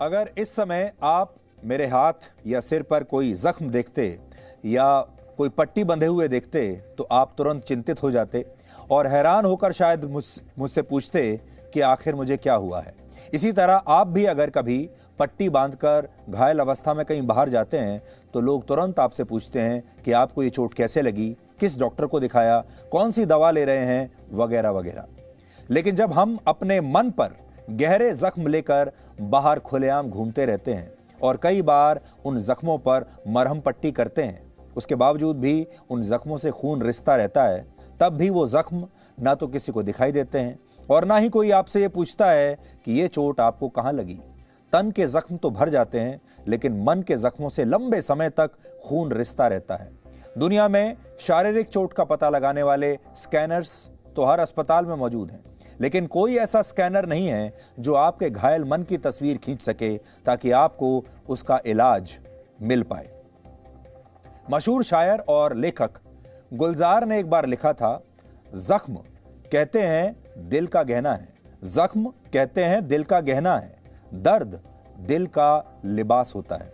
अगर इस समय आप मेरे हाथ या सिर पर कोई जख्म देखते या कोई पट्टी बंधे हुए देखते तो आप तुरंत चिंतित हो जाते और हैरान होकर शायद मुझसे पूछते कि आखिर मुझे क्या हुआ है। इसी तरह आप भी अगर कभी पट्टी बांधकर घायल अवस्था में कहीं बाहर जाते हैं तो लोग तुरंत आपसे पूछते हैं कि आपको ये चोट कैसे लगी, किस डॉक्टर को दिखाया, कौन सी दवा ले रहे हैं, वगैरह वगैरह। लेकिन जब हम अपने मन पर गहरे जख्म लेकर बाहर खुलेआम घूमते रहते हैं और कई बार उन जख्मों पर मरहम पट्टी करते हैं, उसके बावजूद भी उन जख्मों से खून रिसता रहता है, तब भी वो जख्म ना तो किसी को दिखाई देते हैं और ना ही कोई आपसे ये पूछता है कि ये चोट आपको कहाँ लगी। तन के जख्म तो भर जाते हैं लेकिन मन के जख्मों से लंबे समय तक खून रिसता रहता है। दुनिया में शारीरिक चोट का पता लगाने वाले स्कैनर्स तो हर अस्पताल में मौजूद हैं, लेकिन कोई ऐसा स्कैनर नहीं है जो आपके घायल मन की तस्वीर खींच सके ताकि आपको उसका इलाज मिल पाए। मशहूर शायर और लेखक गुलजार ने एक बार लिखा था, जख्म कहते हैं दिल का गहना है, जख्म कहते हैं दिल का गहना है, दर्द दिल का लिबास होता है।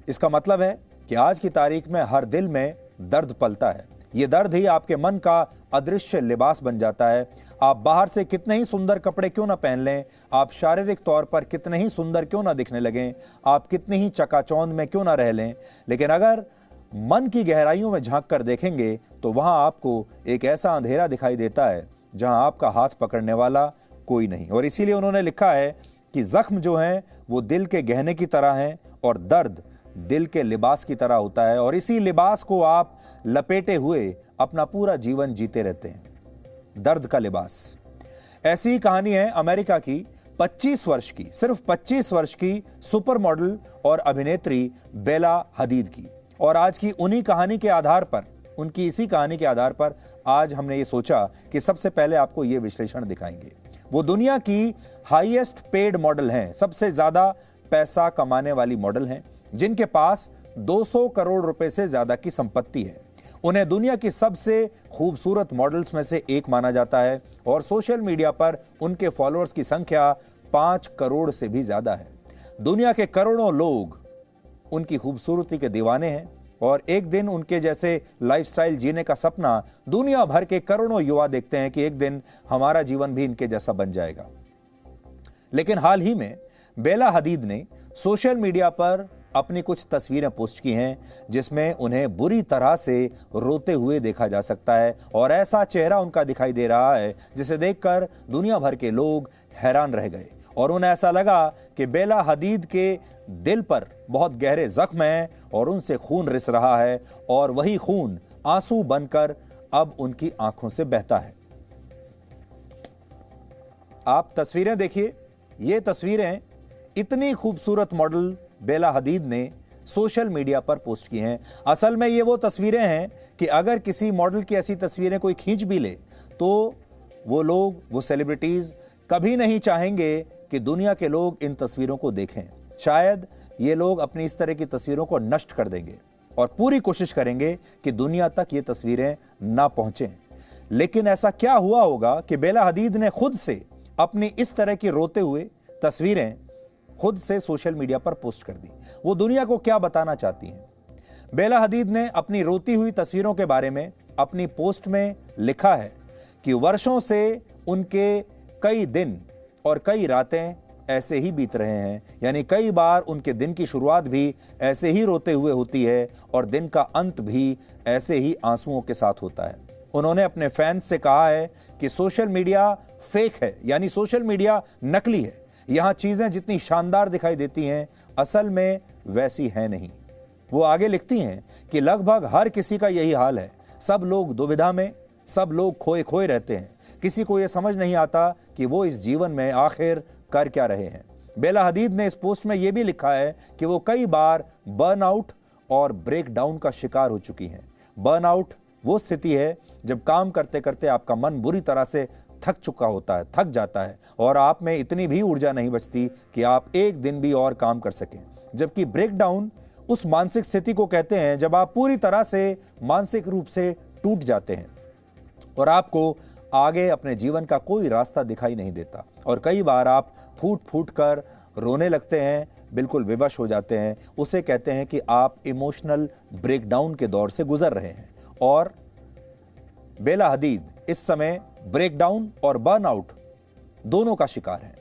इसका मतलब है कि आज की तारीख में हर दिल में दर्द पलता है। ये दर्द ही आपके मन का अदृश्य लिबास बन जाता है। आप बाहर से कितने ही सुंदर कपड़े क्यों ना पहन लें, आप शारीरिक तौर पर कितने ही सुंदर क्यों ना दिखने लगें, आप कितनी ही चकाचौंध में क्यों ना रह लें, लेकिन अगर मन की गहराइयों में झांक कर देखेंगे तो वहां आपको एक ऐसा अंधेरा दिखाई देता है जहां आपका हाथ पकड़ने वाला कोई नहीं। और इसीलिए उन्होंने लिखा है कि जख्म जो हैं वो दिल के गहने की तरह हैं और दर्द दिल के लिबास की तरह होता है और इसी लिबास को आप लपेटे हुए अपना पूरा जीवन जीते रहते हैं। दर्द का लिबास। ऐसी ही कहानी है अमेरिका की 25 वर्ष की, सिर्फ 25 वर्ष की सुपर मॉडल और अभिनेत्री बेला हदीद की। और आज की उन्हीं कहानी के आधार पर, उनकी इसी कहानी के आधार पर आज हमने ये सोचा कि सबसे पहले आपको ये विश्लेषण दिखाएंगे। वो दुनिया की हाईएस्ट पेड मॉडल हैं, सबसे ज्यादा पैसा कमाने वाली मॉडल हैं, जिनके पास 200 करोड़ रुपए से ज्यादा की संपत्ति है। उन्हें दुनिया की सबसे खूबसूरत मॉडल्स में से एक माना जाता है और सोशल मीडिया पर उनके फॉलोअर्स की संख्या 5 करोड़ से भी ज्यादा है। दुनिया के करोड़ों लोग उनकी खूबसूरती के दीवाने हैं और एक दिन उनके जैसे लाइफस्टाइल जीने का सपना दुनिया भर के करोड़ों युवा देखते हैं कि एक दिन हमारा जीवन भी इनके जैसा बन जाएगा। लेकिन हाल ही में बेला हदीद ने सोशल मीडिया पर अपनी कुछ तस्वीरें पोस्ट की हैं जिसमें उन्हें बुरी तरह से रोते हुए देखा जा सकता है और ऐसा चेहरा उनका दिखाई दे रहा है जिसे देखकर दुनिया भर के लोग हैरान रह गए और उन्हें ऐसा लगा कि बेला हदीद के दिल पर बहुत गहरे जख्म हैं और उनसे खून रिस रहा है और वही खून आंसू बनकर अब उनकी आंखों से बहता है। आप तस्वीरें देखिए, ये तस्वीरें इतनी खूबसूरत मॉडल बेला हदीद ने सोशल मीडिया पर पोस्ट की हैं। असल में ये वो तस्वीरें हैं कि अगर किसी मॉडल की ऐसी तस्वीरें कोई खींच भी ले तो वो लोग, वो सेलिब्रिटीज कभी नहीं चाहेंगे कि दुनिया के लोग इन तस्वीरों को देखें। शायद ये लोग अपनी इस तरह की तस्वीरों को नष्ट कर देंगे और पूरी कोशिश करेंगे कि दुनिया तक ये तस्वीरें ना पहुंचें। लेकिन ऐसा क्या हुआ होगा कि बेला हदीद ने खुद से अपनी इस तरह की रोते हुए तस्वीरें खुद से सोशल मीडिया पर पोस्ट कर दी। वो दुनिया को क्या बताना चाहती हैं? बेला हदीद ने अपनी रोती हुई तस्वीरों के बारे में अपनी पोस्ट में लिखा है कि वर्षों से उनके कई दिन और कई रातें ऐसे ही बीत रहे हैं, यानी कई बार उनके दिन की शुरुआत भी ऐसे ही रोते हुए होती है और दिन का अंत भी ऐसे ही आंसुओं के साथ होता है। उन्होंने अपने फैंस से कहा है कि सोशल मीडिया फेक है, यानी सोशल मीडिया नकली है। यहां चीजें जितनी शानदार दिखाई देती हैं असल में वैसी है नहीं। वो आगे लिखती हैं कि लगभग हर किसी का यही हाल है। सब लोग दुविधा में, सब लोग खोए खोए रहते हैं। किसी को यह समझ नहीं आता कि वो इस जीवन में आखिर कर क्या रहे हैं। बेला हदीद ने इस पोस्ट में यह भी लिखा है कि वो कई बार बर्नआउट और ब्रेकडाउन का शिकार हो चुकी हैं। बर्नआउट वो स्थिति है जब काम करते करते आपका मन बुरी तरह से थक चुका होता है, थक जाता है और आप में इतनी भी ऊर्जा नहीं बचती कि आप एक दिन भी और काम कर सकें। जबकि ब्रेकडाउन उस मानसिक स्थिति को कहते हैं जब आप पूरी तरह से मानसिक रूप से टूट जाते हैं और आपको आगे अपने जीवन का कोई रास्ता दिखाई नहीं देता। और कई बार आप फूट फूट कर रोने लगते हैं, बिल्कुल विवश हो जाते हैं। उसे कहते हैं कि आप इमोशनल ब्रेकडाउन के दौर से गुजर रहे हैं। और बेला हदीद इस समय ब्रेकडाउन और बर्नआउट दोनों का शिकार है।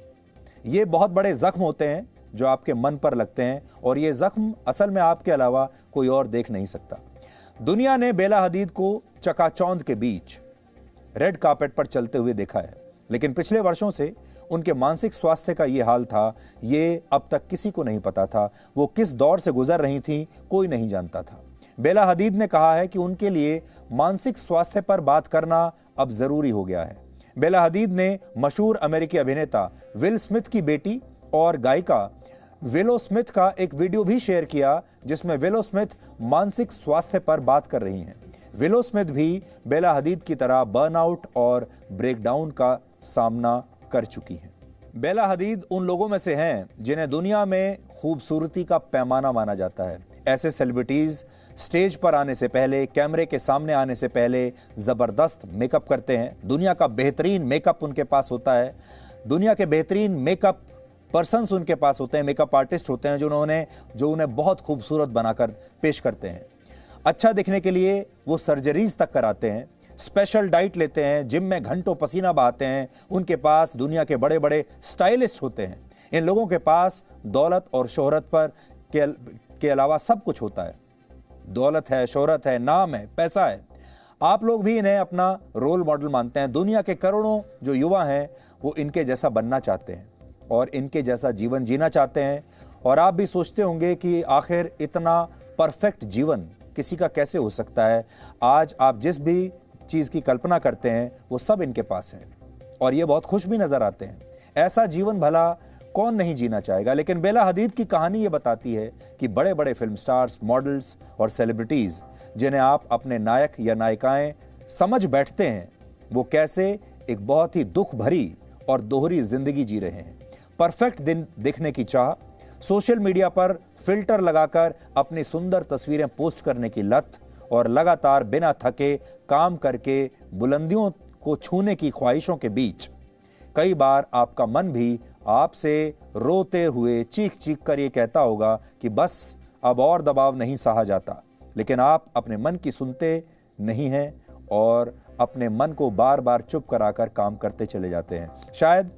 ये बहुत बड़े जख्म होते हैं जो आपके मन पर लगते हैं, और ये जख्म असल में आपके अलावा कोई और देख नहीं सकता। दुनिया ने बेला हदीद को चकाचौंध के बीच रेड कार्पेट पर चलते हुए देखा है, लेकिन पिछले वर्षों से उनके मानसिक स्वास्थ्य का ये हाल था, ये अब तक किसी को नहीं पता था। वो किस दौर से गुजर रही थी, कोई नहीं जानता था। बेला हदीद ने कहा है कि उनके लिए मानसिक स्वास्थ्य पर बात करना अब जरूरी हो गया है। बेला हदीद ने मशहूर अमेरिकी अभिनेता विल स्मिथ की बेटी और गायिका विलो स्मिथ का एक वीडियो भी शेयर किया, जिसमें विलो स्मिथ मानसिक स्वास्थ्य पर बात कर रही हैं। विलो स्मिथ भी बेला हदीद की तरह बर्नआउट और ब्रेकडाउन का सामना कर चुकी हैं। बेला हदीद उन लोगों में से हैं जिन्हें दुनिया में खूबसूरती का पैमाना माना जाता है। ऐसे सेलिब्रिटीज स्टेज पर आने से पहले, कैमरे के सामने आने से पहले जबरदस्त मेकअप करते हैं। दुनिया का बेहतरीन मेकअप उनके पास होता है। दुनिया के बेहतरीन मेकअप पर्सन्स उनके पास होते हैं, मेकअप आर्टिस्ट होते हैं जो उन्हें बहुत खूबसूरत बनाकर पेश करते हैं। अच्छा दिखने के लिए वो सर्जरीज तक कराते हैं, स्पेशल डाइट लेते हैं, जिम में घंटों पसीना बहाते हैं। उनके पास दुनिया के बड़े बड़े स्टाइलिस्ट होते हैं। इन लोगों के पास दौलत और शोहरत पर के अलावा सब कुछ होता है। दौलत है, शोहरत है, नाम है, पैसा है। आप लोग भी इन्हें अपना रोल मॉडल मानते हैं। दुनिया के करोड़ों जो युवा हैं वो इनके जैसा बनना चाहते हैं और इनके जैसा जीवन जीना चाहते हैं। और आप भी सोचते होंगे कि आखिर इतना परफेक्ट जीवन किसी का कैसे हो सकता है। आज आप जिस भी चीज़ की कल्पना करते हैं वो सब इनके पास है, और ये बहुत खुश भी नजर आते हैं। ऐसा जीवन भला कौन नहीं जीना चाहेगा। लेकिन बेला हदीद की कहानी ये बताती है कि बड़े बड़े फिल्म स्टार्स, मॉडल्स और सेलिब्रिटीज जिन्हें आप अपने नायक या नायिकाएं समझ बैठते हैं, वो कैसे एक बहुत ही दुख भरी और दोहरी जिंदगी जी रहे हैं। परफेक्ट दिन दिखने की चाह, सोशल मीडिया पर फिल्टर लगाकर अपनी सुंदर तस्वीरें पोस्ट करने की लत, और लगातार बिना थके काम करके बुलंदियों को छूने की ख्वाहिशों के बीच कई बार आपका मन भी आपसे रोते हुए चीख चीख कर ये कहता होगा कि बस अब और दबाव नहीं सहा जाता। लेकिन आप अपने मन की सुनते नहीं हैं और अपने मन को बार बार चुप कराकर काम करते चले जाते हैं। शायद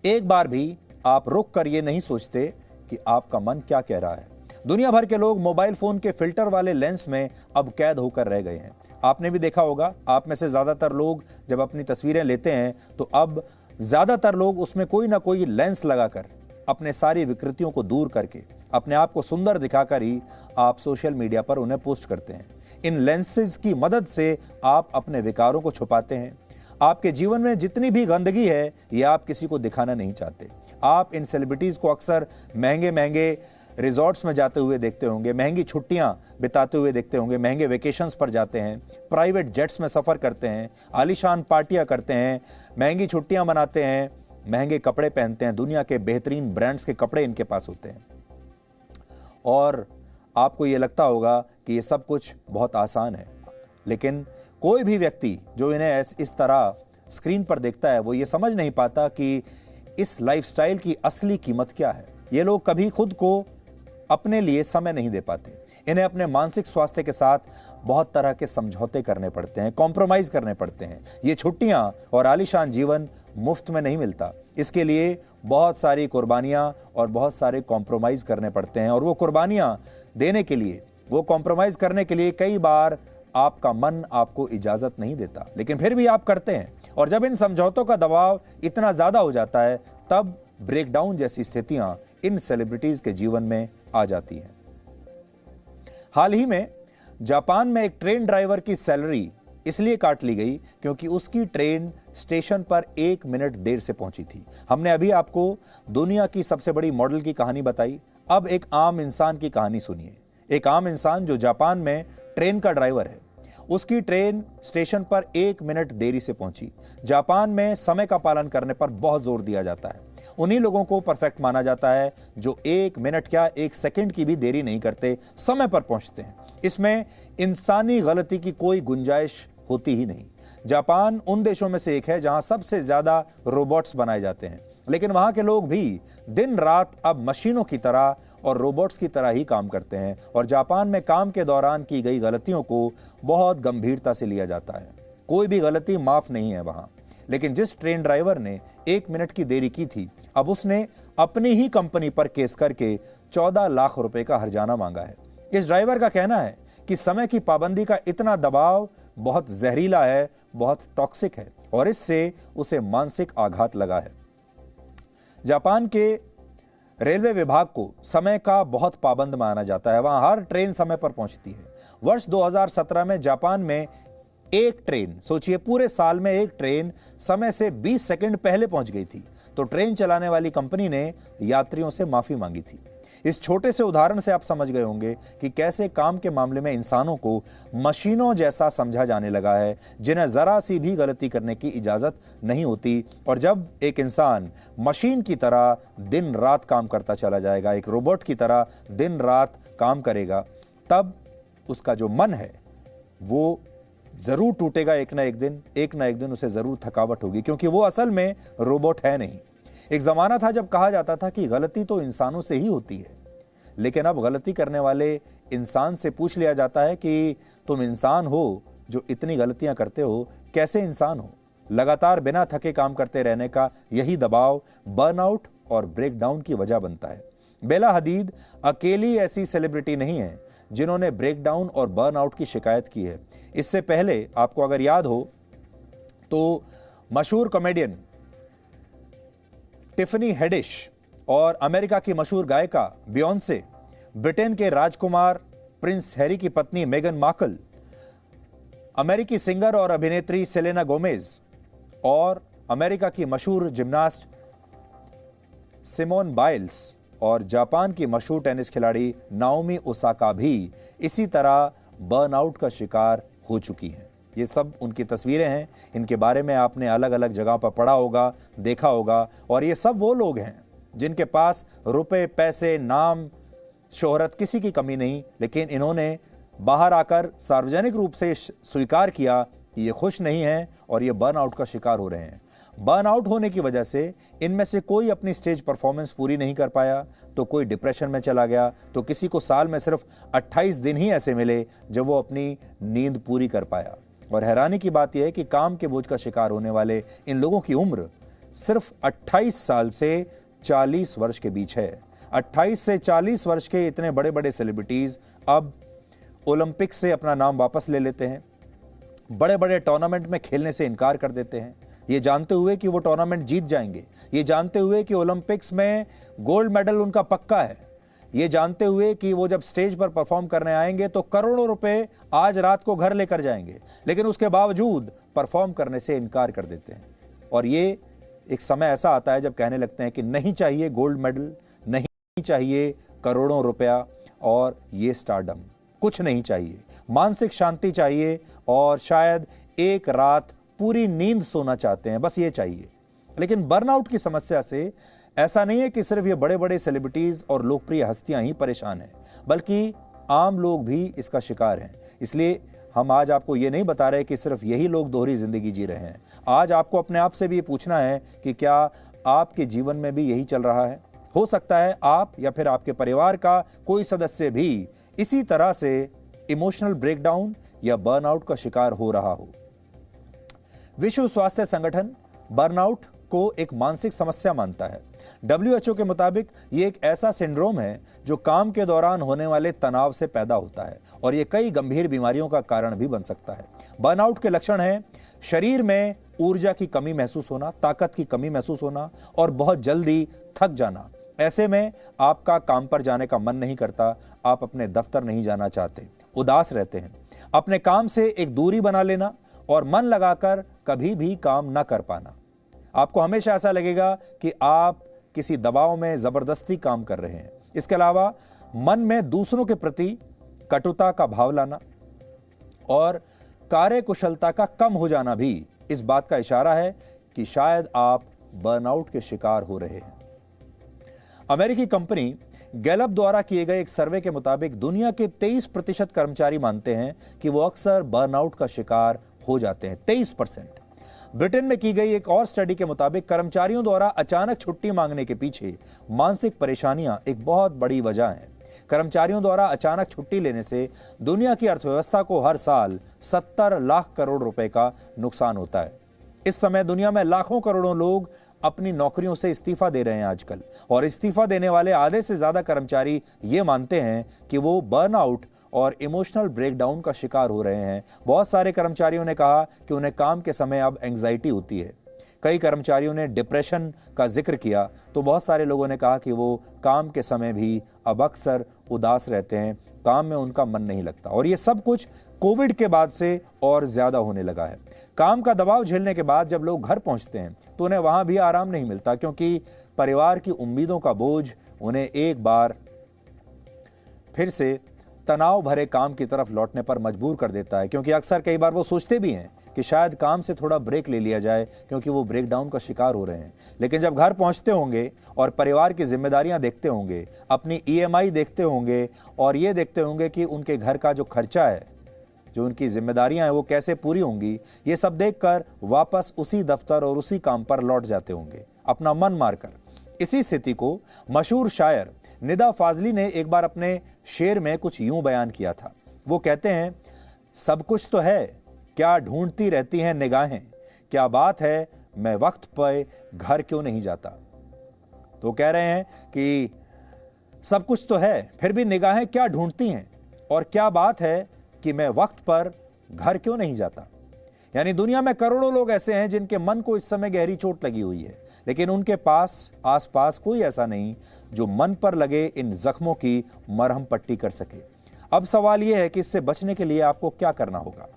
एक बार भी आप रुक कर ये नहीं सोचते कि आपका मन क्या कह रहा है। दुनिया भर के लोग मोबाइल फोन के फिल्टर वाले लेंस में अब कैद होकर रह गए हैं। आपने भी देखा होगा, आप में से ज्यादातर लोग जब अपनी तस्वीरें लेते हैं तो अब ज्यादातर लोग उसमें कोई ना कोई लेंस लगाकर अपने सारी विकृतियों को दूर करके अपने आप को सुंदर दिखाकर ही आप सोशल मीडिया पर उन्हें पोस्ट करते हैं। इन लेंसेज की मदद से आप अपने विकारों को छुपाते हैं। आपके जीवन में जितनी भी गंदगी है ये आप किसी को दिखाना नहीं चाहते। आप इन सेलिब्रिटीज को अक्सर महंगे महंगे रिजॉर्ट्स में जाते हुए देखते होंगे, महंगी छुट्टियां बिताते हुए देखते होंगे, महंगे वेकेशंस पर जाते हैं, प्राइवेट जेट्स में सफ़र करते हैं, आलीशान पार्टियां करते हैं, महंगी छुट्टियां मनाते हैं, महंगे कपड़े पहनते हैं, दुनिया के बेहतरीन ब्रांड्स के कपड़े इनके पास होते हैं। और आपको ये लगता होगा कि ये सब कुछ बहुत आसान है, लेकिन कोई भी व्यक्ति जो इन्हें इस तरह स्क्रीन पर देखता है वो ये समझ नहीं पाता कि इस लाइफस्टाइल की असली कीमत क्या है। ये लोग कभी खुद को अपने लिए समय नहीं दे पाते। इन्हें अपने मानसिक स्वास्थ्य के साथ बहुत तरह के समझौते करने पड़ते हैं, कॉम्प्रोमाइज करने पड़ते हैं। ये छुट्टियां और आलीशान जीवन मुफ्त में नहीं मिलता। इसके लिए बहुत सारी कुर्बानियां और बहुत सारे कॉम्प्रोमाइज करने पड़ते हैं, और वो कुर्बानियां देने के लिए, वो कॉम्प्रोमाइज करने के लिए कई बार आपका मन आपको इजाजत नहीं देता, लेकिन फिर भी आप करते हैं। और जब इन समझौतों का दबाव इतना ज्यादा हो जाता है तब ब्रेकडाउन जैसी स्थितियां इन सेलिब्रिटीज के जीवन में आ जाती हैं। हाल ही में जापान में एक ट्रेन ड्राइवर की सैलरी इसलिए काट ली गई क्योंकि उसकी ट्रेन स्टेशन पर 1 मिनट देर से पहुंची थी। हमने अभी आपको दुनिया की सबसे बड़ी मॉडल की कहानी बताई। अब एक आम इंसान की कहानी सुनिए। एक आम इंसान जो जापान में ट्रेन का ड्राइवर है, उसकी ट्रेन स्टेशन पर 1 मिनट देरी से पहुंची। जापान में समय का पालन करने पर बहुत जोर दिया जाता है। उन्हीं लोगों को परफेक्ट माना जाता है जो 1 मिनट क्या 1 सेकंड की भी देरी नहीं करते, समय पर पहुंचते हैं। इसमें इंसानी गलती की कोई गुंजाइश होती ही नहीं। जापान उन देशों में से एक है जहां सबसे ज्यादा रोबोट्स बनाए जाते हैं, लेकिन वहां के लोग भी दिन रात अब मशीनों की तरह और रोबोट्स की तरह ही काम करते हैं और जापान में काम के दौरान की गई गलतियों को बहुत गंभीरता से लिया जाता है। कोई भी गलती माफ नहीं है वहां। लेकिन जिस ट्रेन ड्राइवर ने 1 मिनट की देरी की थी, अब उसने अपनी ही कंपनी पर केस करके 14 लाख रुपए का हर्जाना मांगा है। इस ड्राइवर का कहना है कि समय की पाबंदी का इतना दबाव बहुत जहरीला है, बहुत टॉक्सिक है और इससे उसे मानसिक आघात लगा है। जापान के रेलवे विभाग को समय का बहुत पाबंद माना जाता है। वहां हर ट्रेन समय पर पहुंचती है। वर्ष 2017 में जापान में एक ट्रेन, सोचिए पूरे साल में एक ट्रेन समय से 20 सेकंड पहले पहुंच गई थी, तो ट्रेन चलाने वाली कंपनी ने यात्रियों से माफी मांगी थी। इस छोटे से उदाहरण से आप समझ गए होंगे कि कैसे काम के मामले में इंसानों को मशीनों जैसा समझा जाने लगा है, जिन्हें जरा सी भी गलती करने की इजाजत नहीं होती। और जब एक इंसान मशीन की तरह दिन रात काम करता चला जाएगा, एक रोबोट की तरह दिन रात काम करेगा, तब उसका जो मन है वो जरूर टूटेगा। एक ना एक दिन उसे जरूर थकावट होगी, क्योंकि वो असल में रोबोट है नहीं। एक जमाना था जब कहा जाता था कि गलती तो इंसानों से ही होती है, लेकिन अब गलती करने वाले इंसान से पूछ लिया जाता है कि तुम इंसान हो जो इतनी गलतियां करते हो, कैसे इंसान हो? लगातार बिना थके काम करते रहने का यही दबाव बर्नआउट और ब्रेकडाउन की वजह बनता है। बेला हदीद अकेली ऐसी सेलिब्रिटी नहीं है जिन्होंने ब्रेकडाउन और बर्नआउट की शिकायत की है। इससे पहले आपको अगर याद हो तो मशहूर कॉमेडियन टिफनी हेडिश और अमेरिका की मशहूर गायिका बियोंसे, ब्रिटेन के राजकुमार प्रिंस हैरी की पत्नी मेगन मार्कल, अमेरिकी सिंगर और अभिनेत्री सेलेना गोमेज और अमेरिका की मशहूर जिम्नास्ट सिमोन बाइल्स और जापान की मशहूर टेनिस खिलाड़ी नाओमी ओसाका भी इसी तरह बर्नआउट का शिकार हो चुकी हैं। ये सब उनकी तस्वीरें हैं। इनके बारे में आपने अलग अलग जगह पर पढ़ा होगा, देखा होगा। और ये सब वो लोग हैं जिनके पास रुपए, पैसे, नाम, शोहरत किसी की कमी नहीं, लेकिन इन्होंने बाहर आकर सार्वजनिक रूप से स्वीकार किया कि ये खुश नहीं हैं और ये बर्नआउट का शिकार हो रहे हैं। बर्नआउट होने की वजह से इनमें से कोई अपनी स्टेज परफॉर्मेंस पूरी नहीं कर पाया, तो कोई डिप्रेशन में चला गया, तो किसी को साल में सिर्फ 28 दिन ही ऐसे मिले जब वो अपनी नींद पूरी कर पाया। और हैरानी की बात यह है कि काम के बोझ का शिकार होने वाले इन लोगों की उम्र सिर्फ 28 साल से 40 वर्ष के बीच है। 28 से 40 वर्ष के इतने बड़े बड़े सेलिब्रिटीज अब ओलंपिक से अपना नाम वापस ले लेते हैं, बड़े बड़े टूर्नामेंट में खेलने से इनकार कर देते हैं, ये जानते हुए कि वो टूर्नामेंट जीत जाएंगे, ये जानते हुए कि ओलंपिक्स में गोल्ड मेडल उनका पक्का है, ये जानते हुए कि वो जब स्टेज पर परफॉर्म करने आएंगे तो करोड़ों रुपए आज रात को घर लेकर जाएंगे, लेकिन उसके बावजूद परफॉर्म करने से इनकार कर देते हैं। और ये एक समय ऐसा आता है जब कहने लगते हैं कि नहीं चाहिए गोल्ड मेडल, नहीं चाहिए करोड़ों रुपया और ये स्टारडम, कुछ नहीं चाहिए, मानसिक शांति चाहिए और शायद एक रात पूरी नींद सोना चाहते हैं, बस ये चाहिए। लेकिन बर्नआउट की समस्या से ऐसा नहीं है कि सिर्फ ये बड़े बड़े सेलिब्रिटीज और लोकप्रिय हस्तियां ही परेशान हैं, बल्कि आम लोग भी इसका शिकार हैं। इसलिए हम आज आपको ये नहीं बता रहे कि सिर्फ यही लोग दोहरी जिंदगी जी रहे हैं। आज आपको अपने आप से भी ये पूछना है कि क्या आपके जीवन में भी यही चल रहा है? हो सकता है आप या फिर आपके परिवार का कोई सदस्य भी इसी तरह से इमोशनल ब्रेकडाउन या बर्नआउट का शिकार हो रहा हो। विश्व स्वास्थ्य संगठन बर्नआउट को एक मानसिक समस्या मानता है। WHO के मुताबिक ये एक ऐसा सिंड्रोम है जो काम के दौरान होने वाले तनाव से पैदा होता है और ये कई गंभीर बीमारियों का कारण भी बन सकता है। बर्नआउट के लक्षण हैं शरीर में ऊर्जा की कमी महसूस होना, ताकत की कमी महसूस होना और बहुत जल्दी थक जाना। ऐसे में आपका काम पर जाने का मन नहीं करता, आप अपने दफ्तर नहीं जाना चाहते, उदास रहते हैं, अपने काम से एक दूरी बना लेना और मन लगाकर कभी भी काम न कर पाना। आपको हमेशा ऐसा लगेगा कि आप किसी दबाव में जबरदस्ती काम कर रहे हैं। इसके अलावा मन में दूसरों के प्रति कटुता का भाव लाना और कार्यकुशलता का कम हो जाना भी इस बात का इशारा है कि शायद आप बर्नआउट के शिकार हो रहे हैं। अमेरिकी कंपनी गैलप द्वारा किए गए एक सर्वे के मुताबिक दुनिया के 23% कर्मचारी मानते हैं कि वो अक्सर बर्नआउट का शिकार हो जाते हैं, 23%। ब्रिटेन में की गई एक और स्टडी के मुताबिक कर्मचारियों द्वारा अचानक छुट्टी मांगने के पीछे मानसिक परेशानियां एक बहुत बड़ी वजह है। कर्मचारियों द्वारा अचानक छुट्टी लेने से दुनिया की अर्थव्यवस्था को हर साल 70 लाख करोड़ रुपए का नुकसान होता है। इस समय दुनिया में लाखों करोड़ों लोग अपनी नौकरियों से इस्तीफा दे रहे हैं आजकल, और इस्तीफा देने वाले आधे से ज्यादा कर्मचारी ये मानते हैं कि वो बर्नआउट और इमोशनल ब्रेकडाउन का शिकार हो रहे हैं। बहुत सारे कर्मचारियों ने कहा कि उन्हें काम के समय अब एंग्जाइटी होती है। कई कर्मचारियों ने डिप्रेशन का जिक्र किया, तो बहुत सारे लोगों ने कहा कि वो काम के समय भी अब अक्सर उदास रहते हैं, काम में उनका मन नहीं लगता। और ये सब कुछ कोविड के बाद से और ज्यादा होने लगा है। काम का दबाव झेलने के बाद जब लोग घर पहुंचते हैं तो उन्हें वहां भी आराम नहीं मिलता, क्योंकि परिवार की उम्मीदों का बोझ उन्हें एक बार फिर से तनाव भरे काम की तरफ लौटने पर मजबूर कर देता है। क्योंकि अक्सर कई बार वो सोचते भी हैं कि शायद काम से थोड़ा ब्रेक ले लिया जाए, क्योंकि वो ब्रेकडाउन का शिकार हो रहे हैं। लेकिन जब घर पहुंचते होंगे और परिवार की जिम्मेदारियां देखते होंगे, अपनी EMI देखते होंगे और ये देखते होंगे कि उनके घर का जो खर्चा है, जो उनकी जिम्मेदारियां हैं, वो कैसे पूरी होंगी, ये सब देखकर वापस उसी दफ्तर और उसी काम पर लौट जाते होंगे, अपना मन मारकर। इसी स्थिति को मशहूर शायर निदा फाजली ने एक बार अपने शेर में कुछ यूं बयान किया था। वो कहते हैं, सब कुछ तो है, क्या ढूंढती रहती हैं निगाहें, क्या बात है मैं वक्त पे घर क्यों नहीं जाता। तो कह रहे हैं कि सब कुछ तो है, फिर भी निगाहें क्या ढूंढती हैं, और क्या बात है कि मैं वक्त पर घर क्यों नहीं जाता। यानी दुनिया में करोड़ों लोग ऐसे हैं जिनके मन को इस समय गहरी चोट लगी हुई है, लेकिन उनके पास आसपास कोई ऐसा नहीं जो मन पर लगे इन जख्मों की मरहम पट्टी कर सके। अब सवाल यह है कि इससे बचने के लिए आपको क्या करना होगा।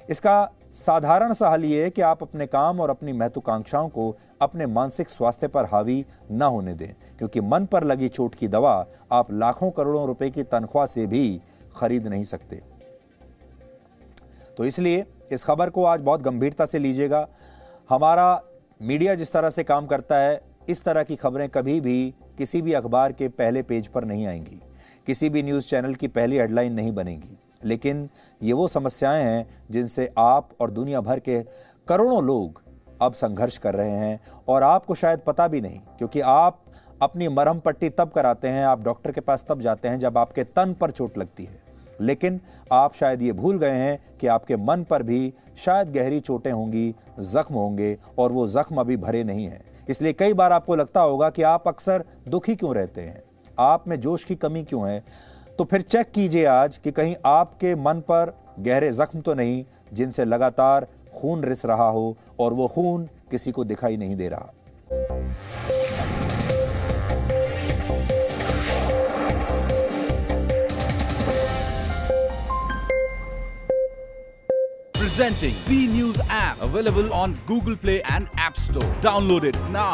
इसका साधारण सा हल ये है कि आप अपने काम और अपनी महत्वाकांक्षाओं को अपने मानसिक स्वास्थ्य पर हावी न होने दें, क्योंकि मन पर लगी चोट की दवा आप लाखों करोड़ों रुपए की तनख्वाह से भी खरीद नहीं सकते। तो इसलिए इस खबर को आज बहुत गंभीरता से लीजिएगा। हमारा मीडिया जिस तरह से काम करता है, इस तरह की खबरें कभी भी किसी भी अखबार के पहले पेज पर नहीं आएंगी, किसी भी न्यूज़ चैनल की पहली हेडलाइन नहीं बनेगी। लेकिन ये वो समस्याएं हैं जिनसे आप और दुनिया भर के करोड़ों लोग अब संघर्ष कर रहे हैं, और आपको शायद पता भी नहीं, क्योंकि आप अपनी मरहम पट्टी तब कराते हैं, आप डॉक्टर के पास तब जाते हैं जब आपके तन पर चोट लगती है। लेकिन आप शायद ये भूल गए हैं कि आपके मन पर भी शायद गहरी चोटें होंगी, जख्म होंगे, और वो जख्म अभी भरे नहीं हैं। इसलिए कई बार आपको लगता होगा कि आप अक्सर दुखी क्यों रहते हैं, आप में जोश की कमी क्यों है। तो फिर चेक कीजिए आज कि कहीं आपके मन पर गहरे जख्म तो नहीं जिनसे लगातार खून रिस रहा हो, और वो खून किसी को दिखाई नहीं दे रहा। Presenting B News app, available on Google Play and App Store. Download it now.